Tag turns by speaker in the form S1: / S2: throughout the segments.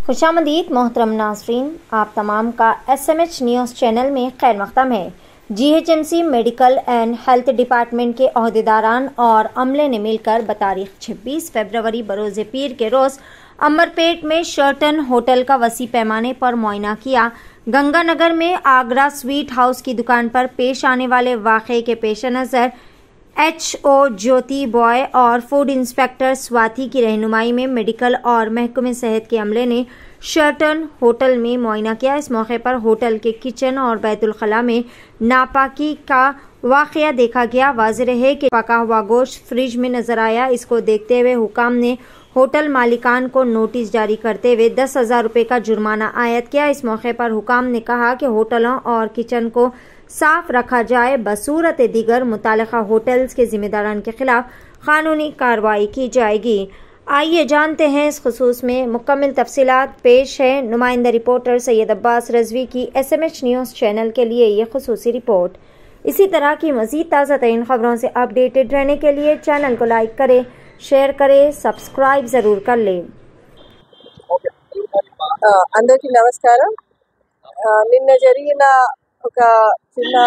S1: खुशामदीद मोहतरम नाज़रीन, आप तमाम का SMH न्यूज़ चैनल में खैर मक़दम है। GHMC medical and health department के अहदेदारान और अमले ने मिलकर बतारीख 26 फरवरी बरोज़ पीर के रोज़ अमरपेट में शर्टन होटल का वसी पैमाने पर मुआयना किया। गंगानगर में आगरा स्वीट हाउस की दुकान पर पेश आने वाले वाक़े के पेश नज़र HO ज्योति बॉय और फूड इंस्पेक्टर स्वाति की रहनुमाई में मेडिकल और महकमे सेहत के अमले ने शर्टन होटल में मुआयना किया। इस मौके पर होटल के किचन और बैतुल खला में नापाकी का वाक़या देखा गया। वाज़ेह है कि पका हुआ गोश्त फ्रिज में नजर आया। इसको देखते हुए हुकाम ने होटल मालिकान को नोटिस जारी करते हुए 10,000 रुपये का जुर्माना आयद किया। इस मौके पर हुकाम ने कहा कि होटलों और किचन को साफ रखा जाए, बसूरत दीगर मुतालिका होटल्स के जिम्मेदारान के खिलाफ कानूनी कार्रवाई की जाएगी। आइए जानते हैं इस खुसूस में मुकम्मल तफसीलात। पेश है नुमाइंदा रिपोर्टर सैयद अब्बास रजवी की SMH न्यूज़ चैनल के लिए ये खुसूसी रिपोर्ट। इसी तरह की मज़ीद ताज़ा तरीन खबरों से अपडेटेड रहने के लिए चैनल को लाइक करें, शेयर करें, सब्सक्राइब ज़रूर कर लें।
S2: అందరికీ నమస్కారం। నిన్న జరిగిన ఒక చిన్న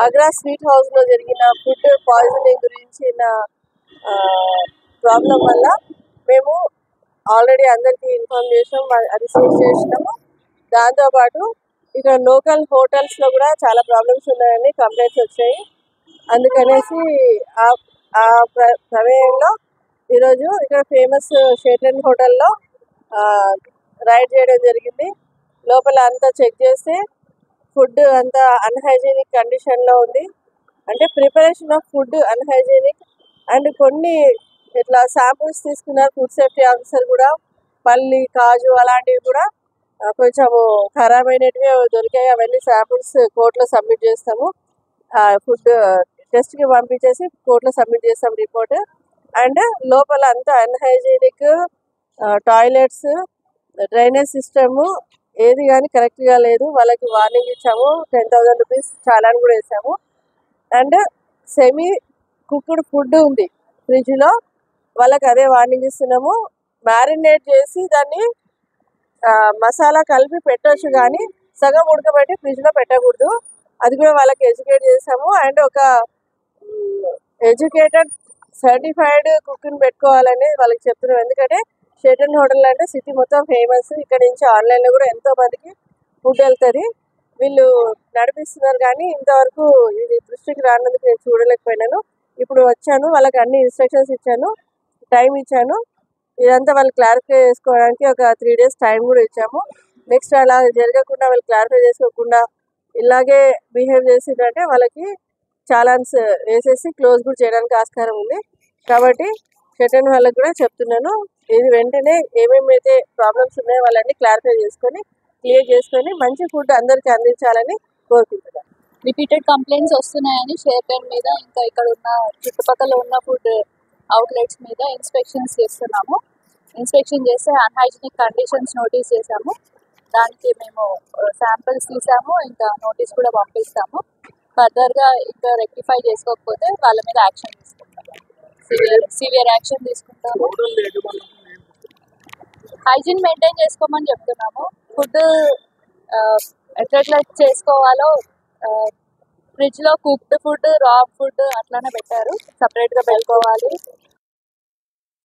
S2: ఆగ్రా స్వీట్ హౌస్ లో జరిగిన ఫుడ్ పాయిజనింగ్ గురించిన ప్రాబ్లం వల్ల మేము ఆల్రెడీ అందరికీ ఇన్ఫార్మ్ చేసాం, అది సేవ్ చేసినాము. దాంతోపాటు ఇక్కడ లోకల్ హోటల్స్లో కూడా చాలా ప్రాబ్లమ్స్ ఉన్నాయని కంప్లైంట్స్ వచ్చాయి. అందుకనేసి ఆ ప్రమేయంలో ఈరోజు ఇక్కడ ఫేమస్ షేటన్ హోటల్లో రైడ్ చేయడం జరిగింది. లోపల అంతా చెక్ చేస్తే ఫుడ్ అంతా అన్హైజీనిక్ కండిషన్లో ఉంది. అంటే preparation of food unhygienic and కొన్ని ఇట్లా శాంపుల్స్ తీసుకున్నారు. ఫుడ్ సేఫ్టీ ఆఫీసర్ కూడా పల్లి, కాజు అలాంటివి కూడా కొంచెము ఖరాబ్ అయినట్టుగా దొరికాయి. అవన్నీ శాంపుల్స్ కోర్టులో సబ్మిట్ చేస్తాము. ఫుడ్ టెస్ట్కి పంపించేసి కోర్టులో సబ్మిట్ చేస్తాం రిపోర్ట్. అండ్ లోపల అంతా అన్హైజీనిక్, టాయిలెట్స్, డ్రైనేజ్ సిస్టము ఏది కానీ కరెక్ట్గా లేదు. వాళ్ళకి వార్నింగ్ ఇచ్చాము, 10,000 రూపీస్ చాలాన్ కూడా వేసాము. అండ్ సెమీ కుక్డ్ ఫుడ్ ఉంది ఫ్రిడ్జ్లో, వాళ్ళకి అదే వార్నింగ్ ఇస్తున్నాము. మ్యారినేట్ చేసి దాన్ని మసాలా కలిపి పెట్టవచ్చు, కానీ సగం ఉడకబెట్టి ఫ్రిడ్జ్లో పెట్టకూడదు. అది కూడా వాళ్ళకి ఎడ్యుకేట్ చేసాము. అండ్ ఒక ఎడ్యుకేటెడ్ సర్టిఫైడ్ కుక్ని పెట్టుకోవాలని వాళ్ళకి చెప్తున్నాం. ఎందుకంటే షేటన్ హోటల్ అంటే సిటీ మొత్తం ఫేమస్. ఇక్కడ నుంచి ఆన్లైన్లో కూడా ఎంతో మందికి ఫుడ్ వెళ్తుంది. వీళ్ళు నడిపిస్తున్నారు, కానీ ఇంతవరకు ఇది దృష్టికి రానందుకు నేను చూడలేకపోయినాను. ఇప్పుడు వచ్చాను, వాళ్ళకి అన్ని ఇన్స్ట్రక్షన్స్ ఇచ్చాను, టైం ఇచ్చాను. ఇదంతా వాళ్ళు క్లారిఫై చేసుకోవడానికి ఒక 3 days టైం కూడా ఇచ్చాము. నెక్స్ట్ అలా జరగకుండా వాళ్ళు క్లారిఫై చేసుకోకుండా ఇలాగే బిహేవ్ చేసిందంటే వాళ్ళకి చాలాన్స్ వేసేసి క్లోజ్ కూడా చేయడానికి ఆస్కారం ఉంది. కాబట్టి షేటన్ వాళ్ళకి కూడా చెప్తున్నాను, ఇది వెంటనే ఏమేమైతే ప్రాబ్లమ్స్ ఉన్నాయో వాళ్ళని క్లారిఫై చేసుకొని క్లియర్ చేసుకొని మంచి ఫుడ్ అందరికీ అందించాలని కోరుకుంటున్నాను.
S3: రిపీటెడ్ కంప్లైంట్స్ వస్తున్నాయని షేర్పేన్ మీద, ఇంకా ఇక్కడ ఉన్న చుట్టుపక్కల ఉన్న ఫుడ్ అవుట్లెట్స్ మీద ఇన్స్పెక్షన్స్ చేస్తున్నాము. ఇన్స్పెక్షన్ చేస్తే అన్హైజీనిక్ కండిషన్స్ నోటీస్ చేశాము. దానికి మేము శాంపిల్స్ తీసాము, ఇంకా నోటీస్ కూడా పంపిస్తాము. ఫర్దర్గా ఇంకా రెక్టిఫై చేసుకోకపోతే వాళ్ళ మీద యాక్షన్ తీసుకుంటాము, సివియర్ యాక్షన్ తీసుకుంటాము. హైజీన్ మెయింటైన్ చేసుకోమని చెప్తున్నాము. ఫుడ్ ఎట్లా చేసుకోవాలో ఫ్రిడ్జ్లో కుక్డ్ ఫుడ్, రా ఫుడ్ అట్లానే పెట్టారు, సపరేట్గా పెట్టుకోవాలి.